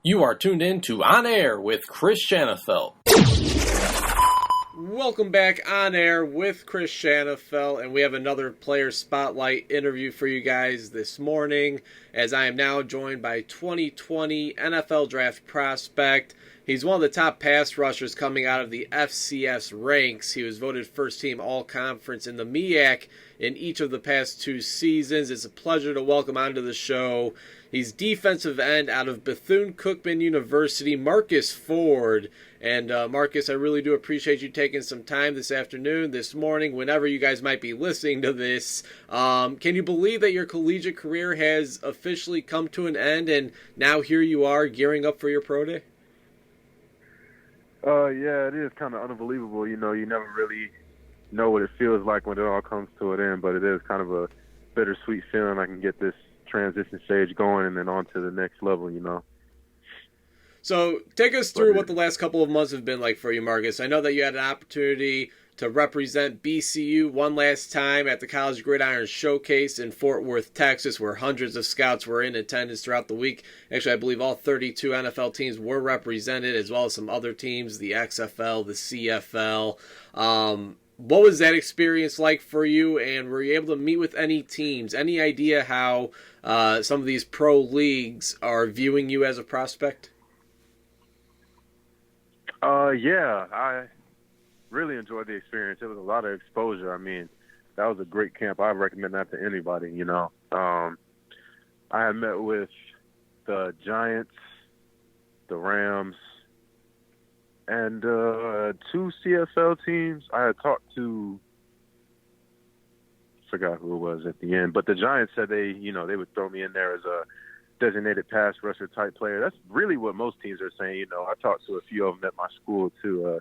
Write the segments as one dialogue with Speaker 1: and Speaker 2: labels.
Speaker 1: You are tuned in to On Air with Chris Shanafelt.
Speaker 2: Welcome back On Air with Chris Shanafelt, and we have another player spotlight interview for you guys this morning, as I am now joined by 2020 NFL Draft prospect. He's one of the top pass rushers coming out of the FCS ranks. He was voted first team all-conference in the MEAC in each of the past 2 seasons. It's a pleasure to welcome onto the show. He's defensive end out of Bethune Cookman University, Marques Ford. And Marques, I really do appreciate you taking some time this afternoon, this morning, whenever you guys might be listening to this. Can you believe that your collegiate career has officially come to an end, and now here you are gearing up for your pro day?
Speaker 3: Yeah, it is kind of unbelievable. You know, you never really know what it feels like when it all comes to an end, but it is kind of a bittersweet feeling. I can get this transition stage going and then on to the next level, you know.
Speaker 2: So take us through what the last couple of months have been like for you, Marques. I know that you had an opportunity to represent BCU one last time at the College Gridiron Showcase in Fort Worth, Texas, where hundreds of scouts were in attendance throughout the week. Actually, I believe all 32 NFL teams were represented, as well as some other teams, the XFL, the CFL. What was that experience like for you, and were you able to meet with any teams? Any idea how some of these pro leagues are viewing you as a prospect?
Speaker 3: Yeah, I really enjoyed the experience. It was a lot of exposure. I mean, that was a great camp. I recommend that to anybody, you know. I had met with the Giants, the Rams, and 2 CFL teams. I had talked to, forgot who it was at the end, but the Giants said they would throw me in there as a designated pass rusher type player. That's really what most teams are saying. You know, I talked to a few of them at my school too.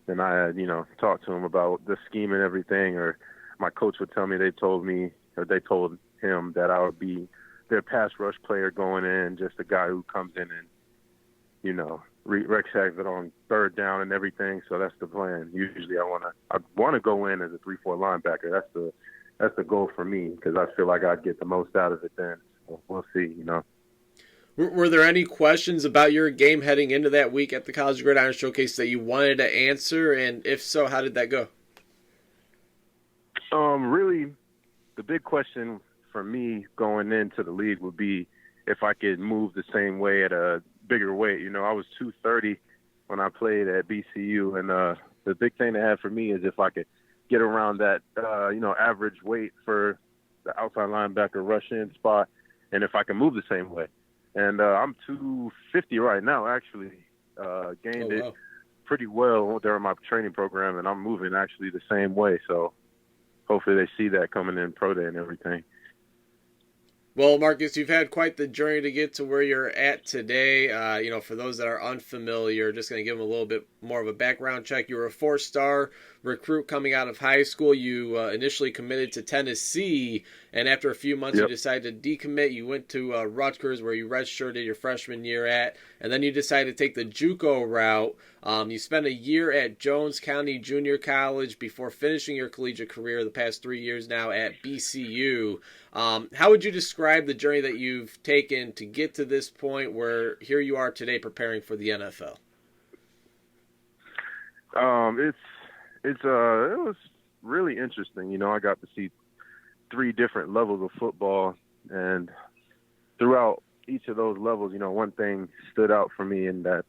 Speaker 3: And I had, talked to them about the scheme and everything, or my coach would tell me they told him that I would be their pass rush player going in, just a guy who comes in and, wrecks it on third down and everything. So that's the plan. Usually I want to go in as a 3-4 linebacker. That's the goal for me, because I feel like I'd get the most out of it then. So we'll see,
Speaker 2: Were there any questions about your game heading into that week at the College Gridiron Showcase that you wanted to answer? And if so, how did that go?
Speaker 3: Really, the big question for me going into the league would be if I could move the same way at a bigger weight. I was 230 when I played at BCU, and the big thing to have for me is if I could get around that, average weight for the outside linebacker rush-in spot, and if I can move the same way. And I'm 250 right now, actually. Gained it pretty well during my training program, and I'm moving actually the same way. So hopefully they see that coming in pro day and everything.
Speaker 2: Well, Marques, you've had quite the journey to get to where you're at today. For those that are unfamiliar, just going to give them a little bit more of a background check. You were a 4-star recruit coming out of high school. You initially committed to Tennessee, and after a few months, You decided to decommit. You went to Rutgers, where you redshirted your freshman year at, and then you decided to take the JUCO route. You spent a year at Jones County Junior College before finishing your collegiate career the past 3 years now at BCU. How would you describe the journey that you've taken to get to this point where here you are today preparing for the NFL?
Speaker 3: It was really interesting. I got to see 3 different levels of football, and throughout each of those levels, one thing stood out for me in that,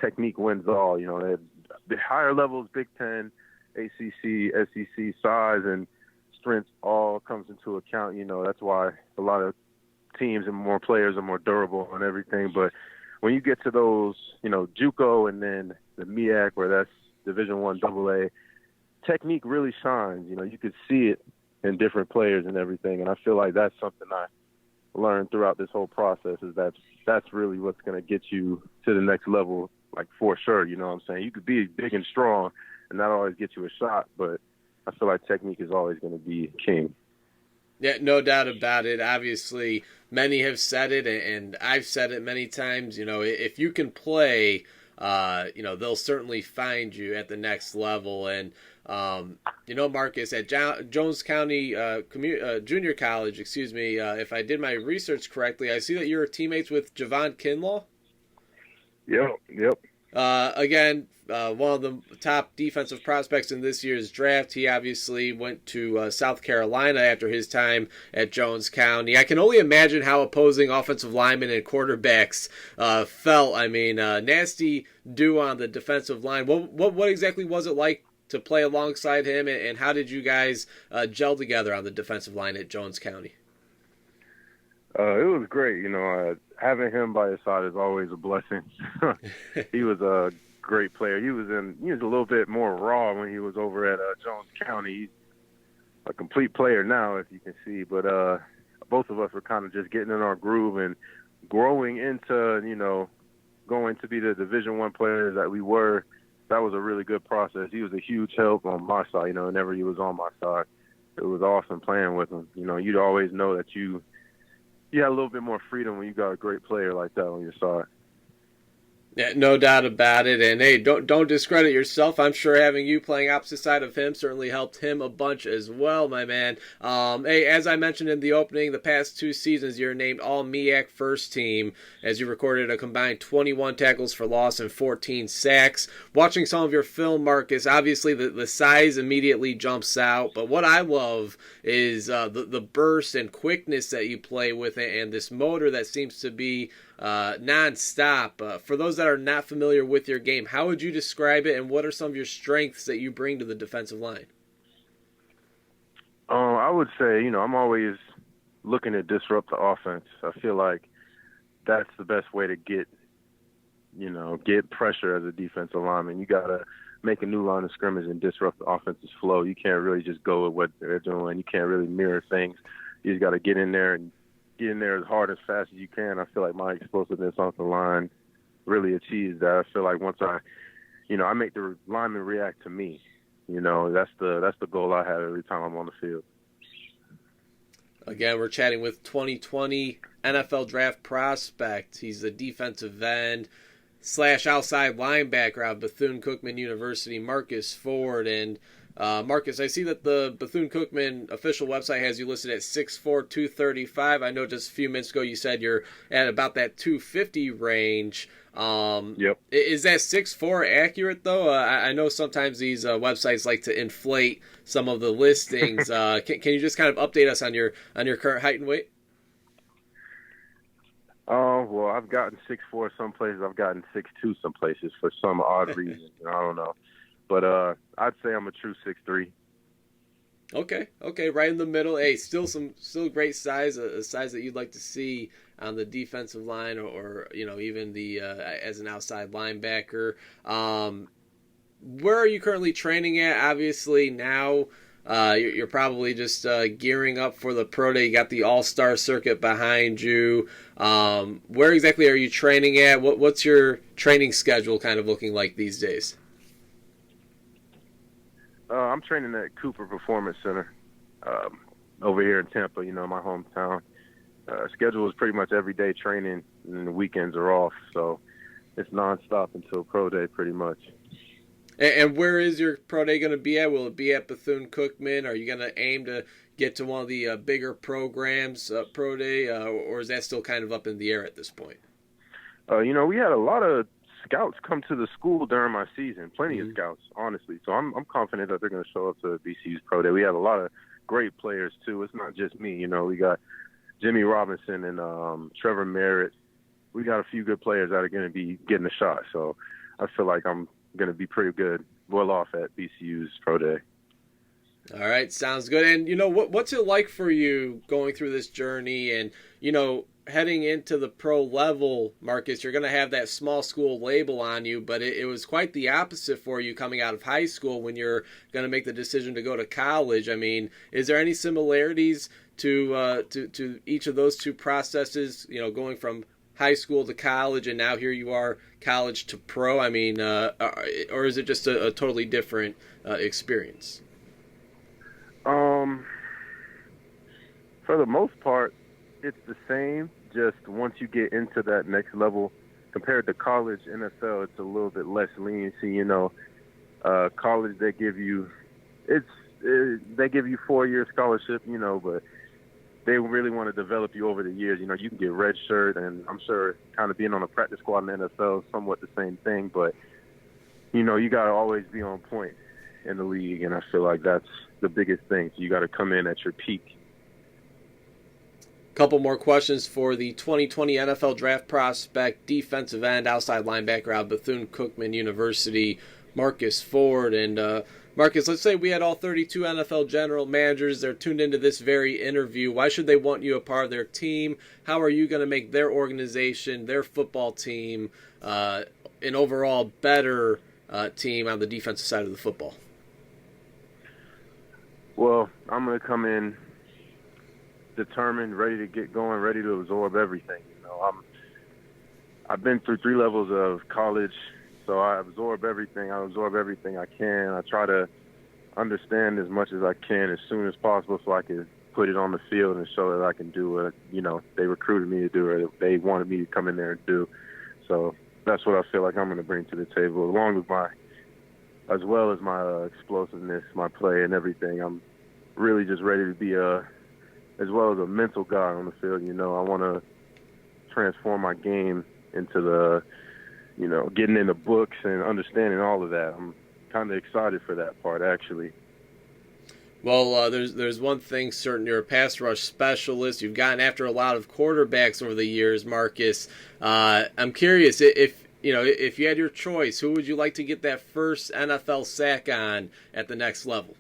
Speaker 3: technique wins all. The higher levels, Big Ten, ACC, SEC, size and strength all comes into account. That's why a lot of teams and more players are more durable and everything. But when you get to those, JUCO and then the MEAC, where that's Division I AA, technique really shines. You could see it in different players and everything. And I feel like that's something I learned throughout this whole process, is that's really what's going to get you to the next level, like, for sure. You know what I'm saying? You could be big and strong and not always get you a shot, but I feel like technique is always going to be king.
Speaker 2: Yeah, no doubt about it. Obviously, many have said it, and I've said it many times. If you can play they'll certainly find you at the next level. And Marques, at Jones County Junior College, if I did my research correctly, I see that you're teammates with Javon Kinlaw.
Speaker 3: Yep.
Speaker 2: Again, one of the top defensive prospects in this year's draft. He obviously went to South Carolina after his time at Jones County. I can only imagine how opposing offensive linemen and quarterbacks felt. I mean, nasty do on the defensive line. What exactly was it like to play alongside him, and how did you guys gel together on the defensive line at Jones County?
Speaker 3: It was great. Having him by his side is always a blessing. He was a great player. He was a little bit more raw when he was over at Jones County. He's a complete player now, if you can see. But both of us were kind of just getting in our groove and growing into, going to be the Division I players that we were. That was a really good process. He was a huge help on my side. Whenever he was on my side, it was awesome playing with him. You'd always know that you had a little bit more freedom when you got a great player like that on your side.
Speaker 2: Yeah, no doubt about it. And hey, don't discredit yourself. I'm sure having you playing opposite side of him certainly helped him a bunch as well, my man. Hey, as I mentioned in the opening, the past 2 seasons you're named All MEAC First Team as you recorded a combined 21 tackles for loss and 14 sacks. Watching some of your film, Marques, obviously the size immediately jumps out, but what I love is the burst and quickness that you play with it, and this motor that seems to be non-stop. For those that are not familiar with your game, how would you describe it, and what are some of your strengths that you bring to the defensive line?
Speaker 3: I would say, I'm always looking to disrupt the offense. I feel like that's the best way to get pressure as a defensive lineman. You got to make a new line of scrimmage and disrupt the offense's flow. You can't really just go with what they're doing. You can't really mirror things. You just got to get in there as hard as fast as you can. I feel like my explosiveness off the line really achieves that. I feel like once I make the lineman react to me. That's the goal I have every time I'm on the field.
Speaker 2: Again, we're chatting with 2020 NFL draft prospect. He's a defensive end / outside linebacker out of Bethune Cookman University, Marques Ford. And Marques, I see that the Bethune-Cookman official website has you listed at 6'4", 235. I know just a few minutes ago you said you're at about that 250 range.
Speaker 3: Yep.
Speaker 2: Is that 6'4" accurate, though? I know sometimes these websites like to inflate some of the listings. Can you just kind of update us on your current height and weight?
Speaker 3: Well, I've gotten 6'4" some places. I've gotten 6'2" some places for some odd reason. I don't know. But I'd say I'm a true 6'3".
Speaker 2: Okay, right in the middle. Hey, still great size, a size that you'd like to see on the defensive line, or even the as an outside linebacker. Where are you currently training at? Obviously now you're probably just gearing up for the pro day. You got the All-Star circuit behind you. Where exactly are you training at? What's your training schedule kind of looking like these days?
Speaker 3: I'm training at Cooper Performance Center over here in Tampa, my hometown. Schedule is pretty much every day training, and the weekends are off, so it's nonstop until pro day pretty much.
Speaker 2: And where is your pro day going to be at? Will it be at Bethune-Cookman? Are you going to aim to get to one of the bigger programs pro day, or is that still kind of up in the air at this point?
Speaker 3: We had a lot of scouts come to the school during my season, plenty of scouts, honestly. So I'm confident that they're going to show up to BCU's pro day. We have a lot of great players too. It's not just me. We got Jimmy Robinson and Trevor Merritt. We got a few good players that are going to be getting a shot. So I feel like I'm going to be pretty good, well off at BCU's pro day.
Speaker 2: All right, sounds good. And what's it like for you going through this journey and heading into the pro level, Marques? You're going to have that small school label on you, but it was quite the opposite for you coming out of high school when you're going to make the decision to go to college. I mean, is there any similarities to each of those two processes? Going from high school to college, and now here you are, college to pro. I mean, or is it just a totally different experience?
Speaker 3: For the most part, it's the same. Just once you get into that next level, compared to college, NFL, it's a little bit less leniency. College they give you 4-year scholarship, but they really want to develop you over the years. You can get red shirt, and I'm sure kind of being on a practice squad in the NFL is somewhat the same thing. But, you got to always be on point in the league, and I feel like that's the biggest thing. So you got to come in at your peak.
Speaker 2: Couple more questions for the 2020 NFL Draft prospect, defensive end, outside linebacker out of Bethune Cookman University, Marques Ford. And Marques, let's say we had all 32 NFL general managers. They're tuned into this very interview. Why should they want you a part of their team? How are you going to make their organization, their football team, an overall better team on the defensive side of the football?
Speaker 3: Well, I'm going to come in determined, ready to get going, ready to absorb everything. I've been through 3 levels of college, so I absorb everything. I absorb everything I can. I try to understand as much as I can as soon as possible so I can put it on the field and show that I can do what, they recruited me to do or they wanted me to come in there and do. So that's what I feel like I'm going to bring to the table, along with as well as my explosiveness, my play and everything. I'm really just ready to be as well as a mental guy on the field. I want to transform my game into the, getting in the books and understanding all of that. I'm kind of excited for that part, actually.
Speaker 2: Well, there's one thing certain. You're a pass rush specialist. You've gotten after a lot of quarterbacks over the years, Marques. I'm curious, if you had your choice, who would you like to get that first NFL sack on at the next level?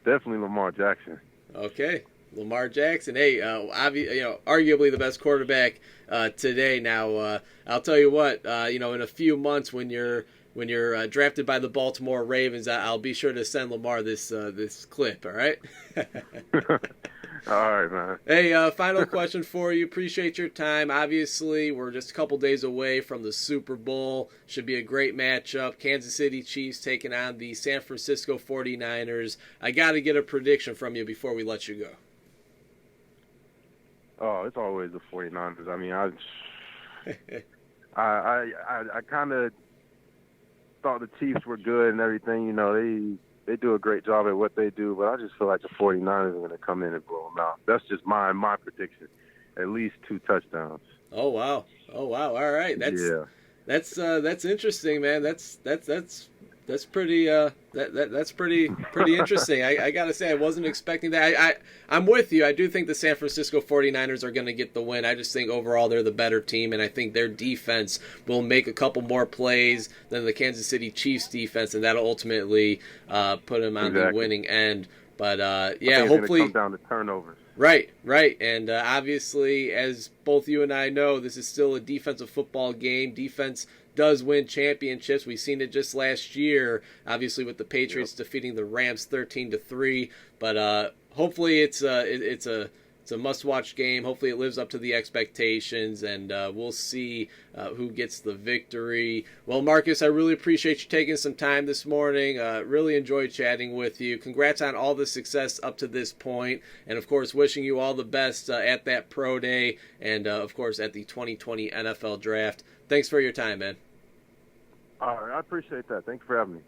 Speaker 3: Definitely Lamar Jackson.
Speaker 2: Okay, Lamar Jackson. Hey, arguably the best quarterback today. Now, I'll tell you what. In a few months when you're drafted by the Baltimore Ravens, I'll be sure to send Lamar this clip. All right.
Speaker 3: All right, man.
Speaker 2: Hey, final question for you. Appreciate your time. Obviously, we're just a couple days away from the Super Bowl. Should be a great matchup. Kansas City Chiefs taking on the San Francisco 49ers. I got to get a prediction from you before we let you go.
Speaker 3: Oh, it's always the 49ers. I mean, I kind of thought the Chiefs were good and everything. They do a great job at what they do, but I just feel like the 49ers are going to come in and blow them out. That's just my prediction. At least 2 touchdowns.
Speaker 2: Oh wow! All right, that's interesting, man. That's pretty that's pretty interesting. I gotta say, I wasn't expecting that. I'm with you. I do think the San Francisco 49ers are going to get the win. I just think overall they're the better team, and I think their defense will make a couple more plays than the Kansas City Chiefs defense, and that'll ultimately put them on the winning end. But hopefully
Speaker 3: it's come down to turnovers.
Speaker 2: Right. And obviously, as both you and I know, this is still a defensive football game. Defense does win championships. We've seen it just last year, obviously with the Patriots defeating the Rams 13-3. But hopefully it's a must-watch game. Hopefully it lives up to the expectations, and we'll see who gets the victory. Well, Marques, I really appreciate you taking some time this morning. Really enjoyed chatting with you. Congrats on all the success up to this point, and of course, wishing you all the best at that Pro Day, and of course at the 2020 NFL Draft. Thanks for your time, man.
Speaker 3: All right, I appreciate that. Thanks for having me.